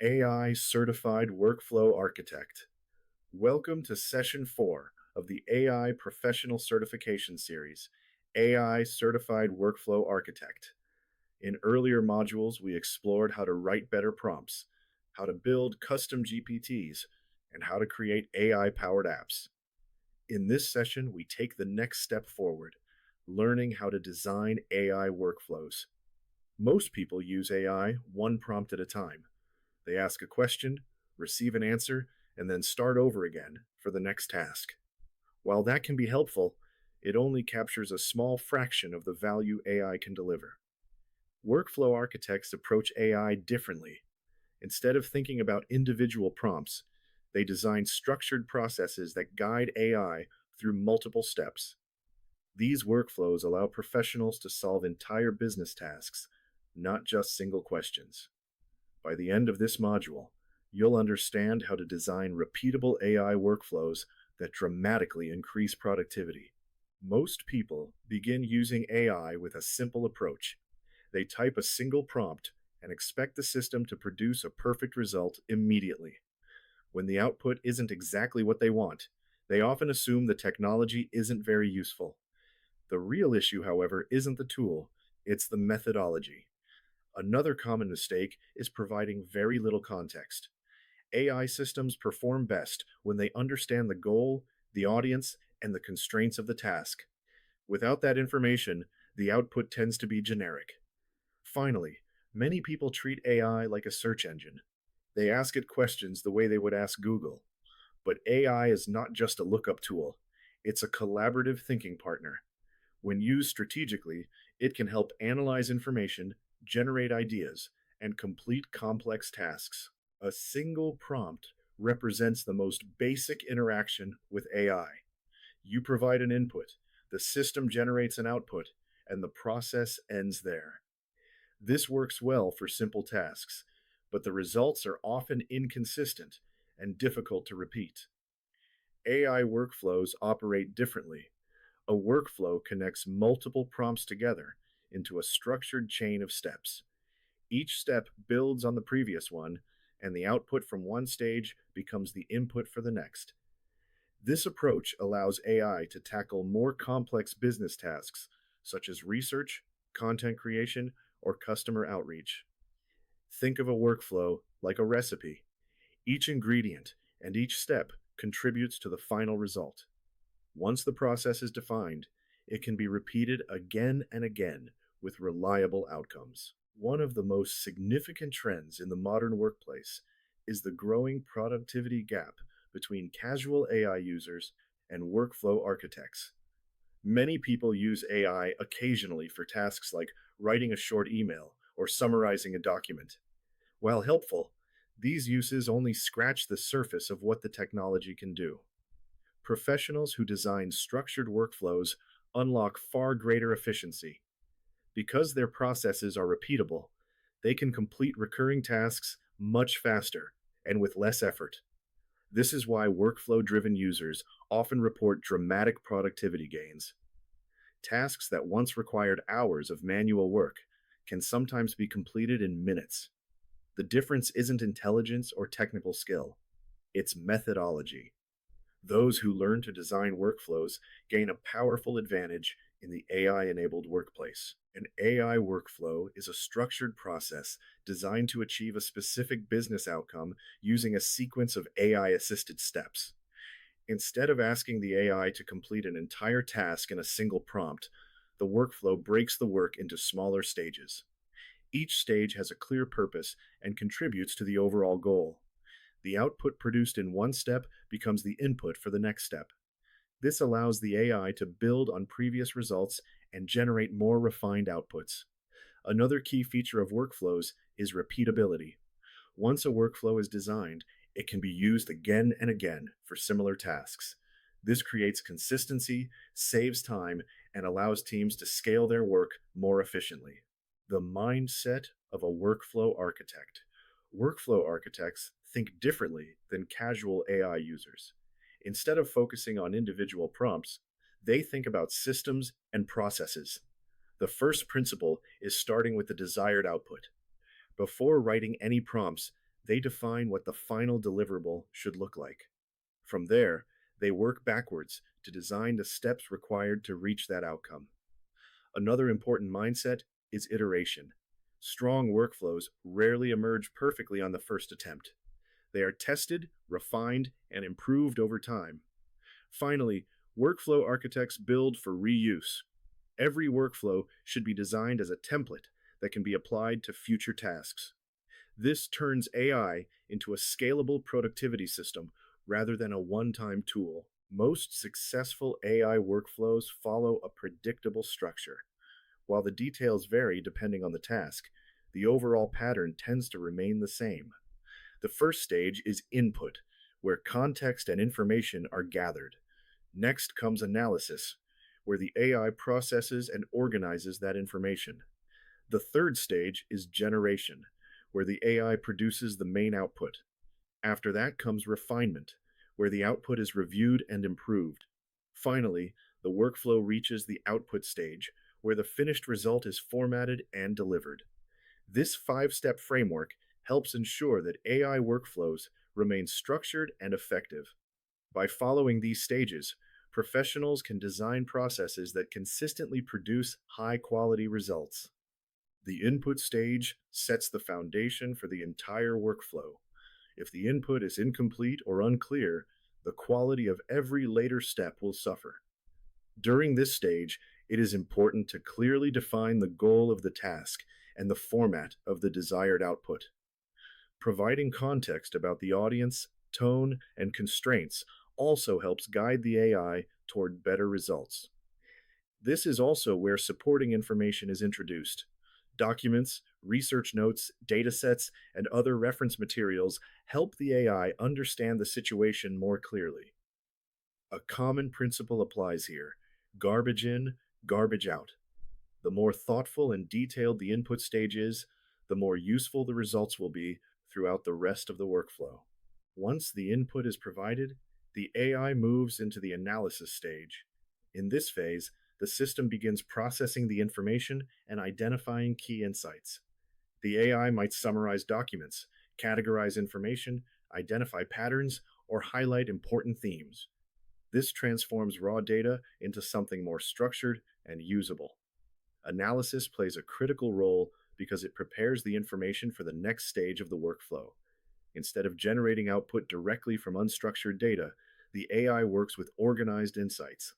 AI Certified Workflow Architect. Welcome to Session 4 of the AI Professional Certification Series, AI Certified Workflow Architect. In earlier modules, we explored how to write better prompts, how to build custom GPTs, and how to create AI powered apps. In this session, we take the next step forward, learning how to design AI workflows. Most people use AI one prompt at a time. They ask a question, receive an answer, and then start over again for the next task. While that can be helpful, it only captures a small fraction of the value AI can deliver. Workflow architects approach AI differently. Instead of thinking about individual prompts, they design structured processes that guide AI through multiple steps. These workflows allow professionals to solve entire business tasks, not just single questions. By the end of this module, you'll understand how to design repeatable AI workflows that dramatically increase productivity. Most people begin using AI with a simple approach. They type a single prompt and expect the system to produce a perfect result immediately. When the output isn't exactly what they want, they often assume the technology isn't very useful. The real issue, however, isn't the tool, it's the methodology. Another common mistake is providing very little context. AI systems perform best when they understand the goal, the audience, and the constraints of the task. Without that information, the output tends to be generic. Finally, many people treat AI like a search engine. They ask it questions the way they would ask Google. But AI is not just a lookup tool, it's a collaborative thinking partner. When used strategically, it can help analyze information, generate ideas, and complete complex tasks. A single prompt represents the most basic interaction with AI. You provide an input, the system generates an output, and the process ends there. This works well for simple tasks, but the results are often inconsistent and difficult to repeat. AI workflows operate differently. A workflow connects multiple prompts together into a structured chain of steps. Each step builds on the previous one, and the output from one stage becomes the input for the next. This approach allows AI to tackle more complex business tasks, such as research, content creation, or customer outreach. Think of a workflow like a recipe. Each ingredient and each step contributes to the final result. Once the process is defined, it can be repeated again and again with reliable outcomes. One of the most significant trends in the modern workplace is the growing productivity gap between casual AI users and workflow architects. Many people use AI occasionally for tasks like writing a short email or summarizing a document. While helpful, these uses only scratch the surface of what the technology can do. Professionals who design structured workflows unlock far greater efficiency. Because their processes are repeatable, they can complete recurring tasks much faster and with less effort. This is why workflow driven users often report dramatic productivity gains. Tasks that once required hours of manual work can sometimes be completed in minutes. The difference isn't intelligence or technical skill, it's methodology. Those who learn to design workflows gain a powerful advantage in the AI enabled workplace. An AI workflow is a structured process designed to achieve a specific business outcome using a sequence of AI assisted steps. Instead of asking the AI to complete an entire task in a single prompt, the workflow breaks the work into smaller stages. Each stage has a clear purpose and contributes to the overall goal. The output produced in one step becomes the input for the next step. This allows the AI to build on previous results and generate more refined outputs. Another key feature of workflows is repeatability. Once a workflow is designed, it can be used again and again for similar tasks. This creates consistency, saves time, and allows teams to scale their work more efficiently. The mindset of a workflow architect. Workflow architects think differently than casual AI users. Instead of focusing on individual prompts, they think about systems and processes. The first principle is starting with the desired output. Before writing any prompts, They define what the final deliverable should look like. From there, they work backwards to design the steps required to reach that outcome. Another important mindset is iteration. Strong workflows rarely emerge perfectly on the first attempt. They are tested, refined, and improved over time. Finally, workflow architects build for reuse. Every workflow should be designed as a template that can be applied to future tasks. This turns AI into a scalable productivity system rather than a one time tool. Most successful AI workflows follow a predictable structure. While the details vary depending on the task, the overall pattern tends to remain the same. The first stage is input, where context and information are gathered. Next comes analysis, where the AI processes and organizes that information. The third stage is generation, where the AI produces the main output. After that comes refinement, where the output is reviewed and improved. Finally, the workflow reaches the output stage, where the finished result is formatted and delivered. This five-step framework helps ensure that AI workflows remain structured and effective. By following these stages, professionals can design processes that consistently produce high-quality results. The input stage sets the foundation for the entire workflow. If the input is incomplete or unclear, the quality of every later step will suffer. During this stage, it is important to clearly define the goal of the task and the format of the desired output. Providing context about the audience, tone, and constraints also helps guide the AI toward better results. This is also where supporting information is introduced. Documents, research notes, datasets, and other reference materials help the AI understand the situation more clearly. A common principle applies here: garbage in, garbage out. The more thoughtful and detailed the input stage is, the more useful the results will be throughout the rest of the workflow. Once the input is provided, the AI moves into the analysis stage. In this phase, the system begins processing the information and identifying key insights. The AI might summarize documents, categorize information, identify patterns, or highlight important themes. This transforms raw data into something more structured and usable. Analysis plays a critical role because it prepares the information for the next stage of the workflow. Instead of generating output directly from unstructured data, the AI works with organized insights.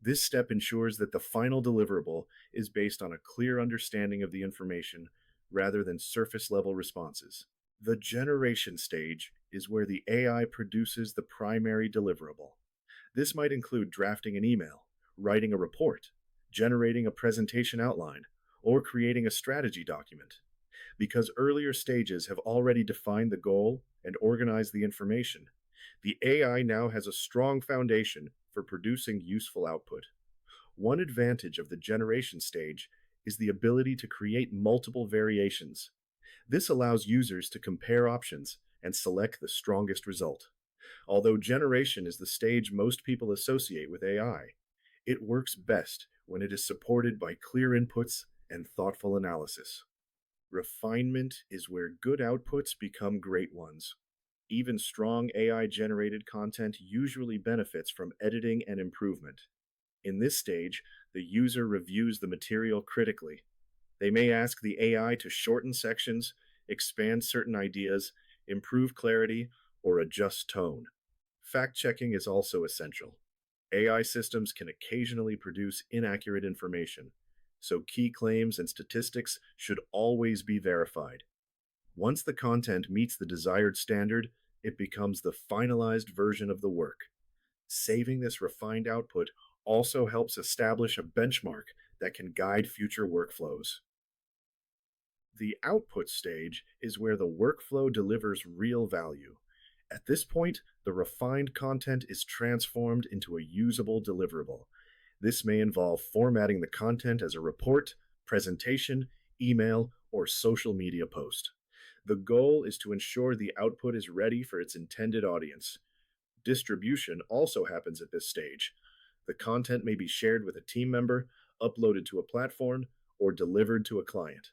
This step ensures that the final deliverable is based on a clear understanding of the information rather than surface level responses. The generation stage is where the AI produces the primary deliverable. This might include drafting an email, writing a report, generating a presentation outline, or creating a strategy document. Because earlier stages have already defined the goal and organized the information, the AI now has a strong foundation for producing useful output. One advantage of the generation stage is the ability to create multiple variations. This allows users to compare options and select the strongest result. Although generation is the stage most people associate with AI, it works best when it is supported by clear inputs and thoughtful analysis. Refinement is where good outputs become great ones. Even strong AI generated content usually benefits from editing and improvement. In this stage, the user reviews the material critically. They may ask the AI to shorten sections, expand certain ideas, improve clarity, or adjust tone. Fact checking is also essential. AI systems can occasionally produce inaccurate information, so key claims and statistics should always be verified. Once the content meets the desired standard, it becomes the finalized version of the work. Saving this refined output also helps establish a benchmark that can guide future workflows. The output stage is where the workflow delivers real value. At this point, the refined content is transformed into a usable deliverable. This may involve formatting the content as a report, presentation, email, or social media post. The goal is to ensure the output is ready for its intended audience. Distribution also happens at this stage. The content may be shared with a team member, uploaded to a platform, or delivered to a client.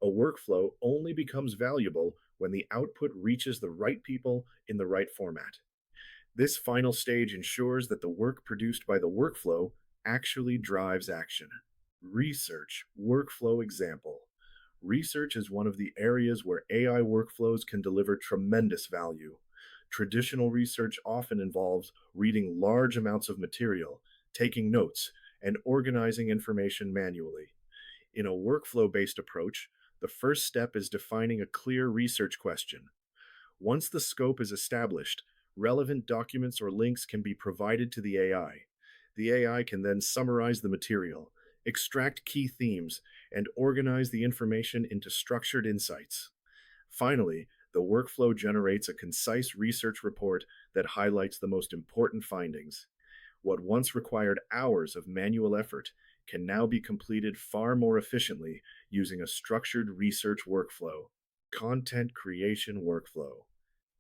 A workflow only becomes valuable when the output reaches the right people in the right format. This final stage ensures that the work produced by the workflow actually drives action. Research workflow example. Research is one of the areas where AI workflows can deliver tremendous value. Traditional research often involves reading large amounts of material, taking notes, and organizing information manually. In a workflow based approach, the first step is defining a clear research question. Once the scope is established, relevant documents or links can be provided to the AI. The AI can then summarize the material, extract key themes, and organize the information into structured insights. Finally, the workflow generates a concise research report that highlights the most important findings. What once required hours of manual effort can now be completed far more efficiently using a structured research workflow. Content creation workflow.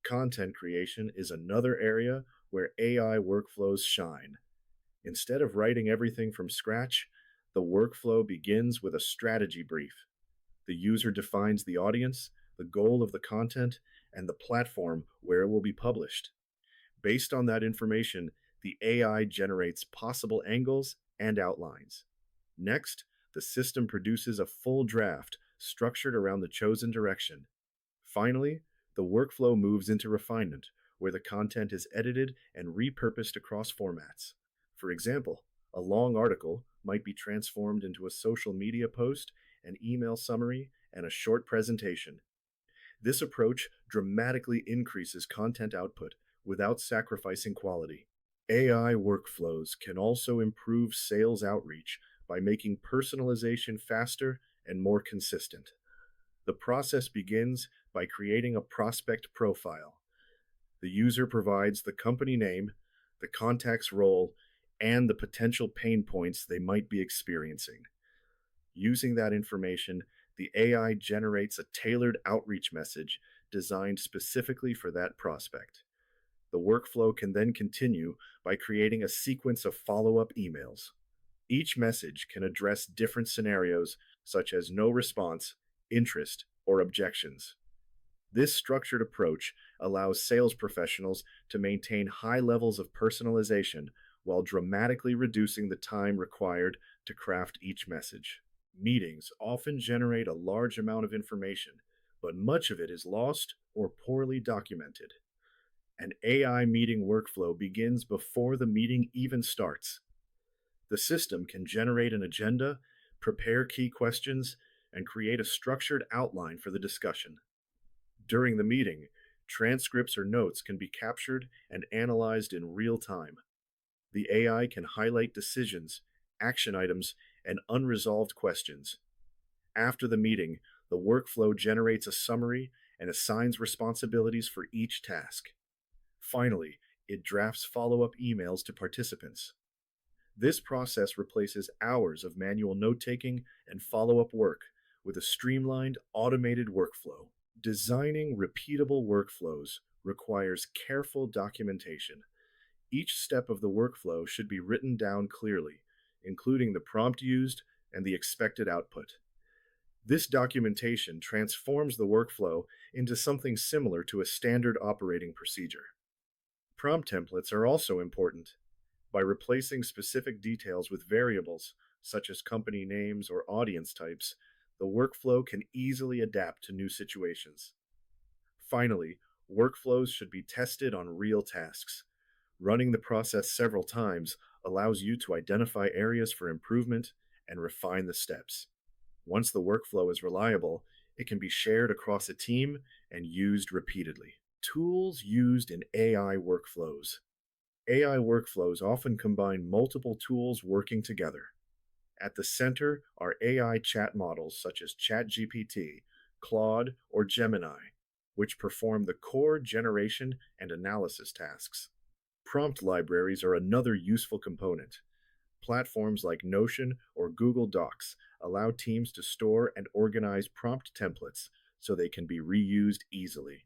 Content creation is another area where AI workflows shine. Instead of writing everything from scratch, the workflow begins with a strategy brief. The user defines the audience, the goal of the content, and the platform where it will be published. Based on that information, the AI generates possible angles and outlines. Next, the system produces a full draft structured around the chosen direction. Finally, the workflow moves into refinement, where the content is edited and repurposed across formats. For example, a long article might be transformed into a social media post, an email summary, and a short presentation. This approach dramatically increases content output without sacrificing quality. AI workflows can also improve sales outreach by making personalization faster and more consistent. The process begins by creating a prospect profile. The user provides the company name, the contact's role, and the potential pain points they might be experiencing. Using that information, the AI generates a tailored outreach message designed specifically for that prospect. The workflow can then continue by creating a sequence of follow up emails. Each message can address different scenarios such as no response, interest, or objections. This structured approach allows sales professionals to maintain high levels of personalization while dramatically reducing the time required to craft each message. Meetings often generate a large amount of information, but much of it is lost or poorly documented. An AI meeting workflow begins before the meeting even starts. The system can generate an agenda, prepare key questions, and create a structured outline for the discussion. During the meeting, transcripts or notes can be captured and analyzed in real time. The AI can highlight decisions, action items, and unresolved questions. After the meeting, the workflow generates a summary and assigns responsibilities for each task. Finally, it drafts follow up emails to participants. This process replaces hours of manual note taking and follow up work with a streamlined, automated workflow. Designing repeatable workflows requires careful documentation. Each step of the workflow should be written down clearly, including the prompt used and the expected output. This documentation transforms the workflow into something similar to a standard operating procedure. Prompt templates are also important. By replacing specific details with variables, such as company names or audience types, the workflow can easily adapt to new situations. Finally, workflows should be tested on real tasks. Running the process several times allows you to identify areas for improvement and refine the steps. Once the workflow is reliable, it can be shared across a team and used repeatedly. Tools used in AI workflows. AI workflows often combine multiple tools working together. At the center are AI chat models such as ChatGPT, Claude, or Gemini, which perform the core generation and analysis tasks. Prompt libraries are another useful component. Platforms like Notion or Google Docs allow teams to store and organize prompt templates so they can be reused easily.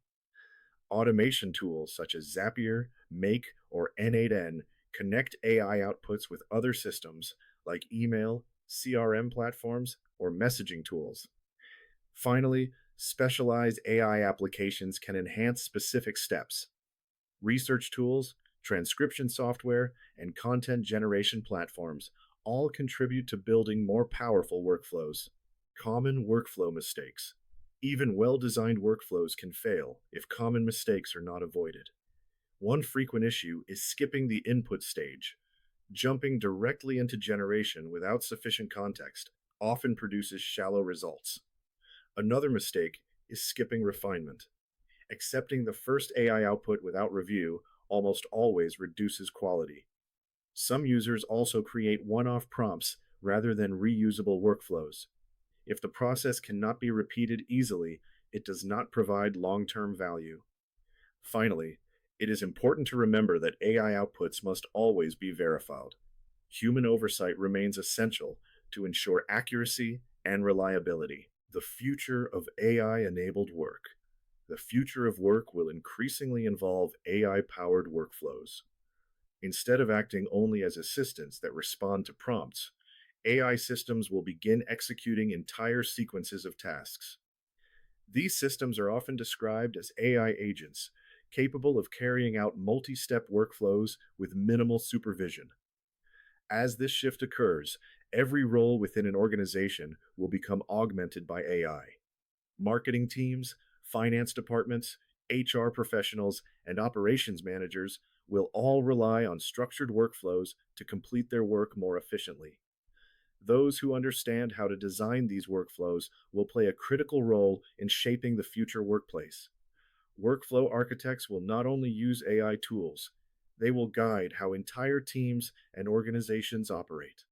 Automation tools such as Zapier, Make, or N8N connect AI outputs with other systems like email, CRM platforms, or messaging tools. Finally, Specialized AI applications can enhance specific steps. Research tools, transcription software, and content generation platforms all contribute to building more powerful workflows. Common workflow mistakes. Even well designed workflows can fail if common mistakes are not avoided. One frequent issue is skipping the input stage. Jumping directly into generation without sufficient context often produces shallow results. Another mistake is skipping refinement. Accepting the first AI output without review almost always reduces quality. Some users also create one off prompts rather than reusable workflows. If the process cannot be repeated easily, it does not provide long term value. Finally, it is important to remember that AI outputs must always be verified. Human oversight remains essential to ensure accuracy and reliability. The future of AI enabled work. The future of work will increasingly involve AI powered workflows. Instead of acting only as assistants that respond to prompts, AI systems will begin executing entire sequences of tasks. These systems are often described as AI agents, capable of carrying out multi step workflows with minimal supervision. As this shift occurs, every role within an organization will become augmented by AI. Marketing teams, finance departments, HR professionals, and operations managers will all rely on structured workflows to complete their work more efficiently. Those who understand how to design these workflows will play a critical role in shaping the future workplace. Workflow architects will not only use AI tools, they will guide how entire teams and organizations operate.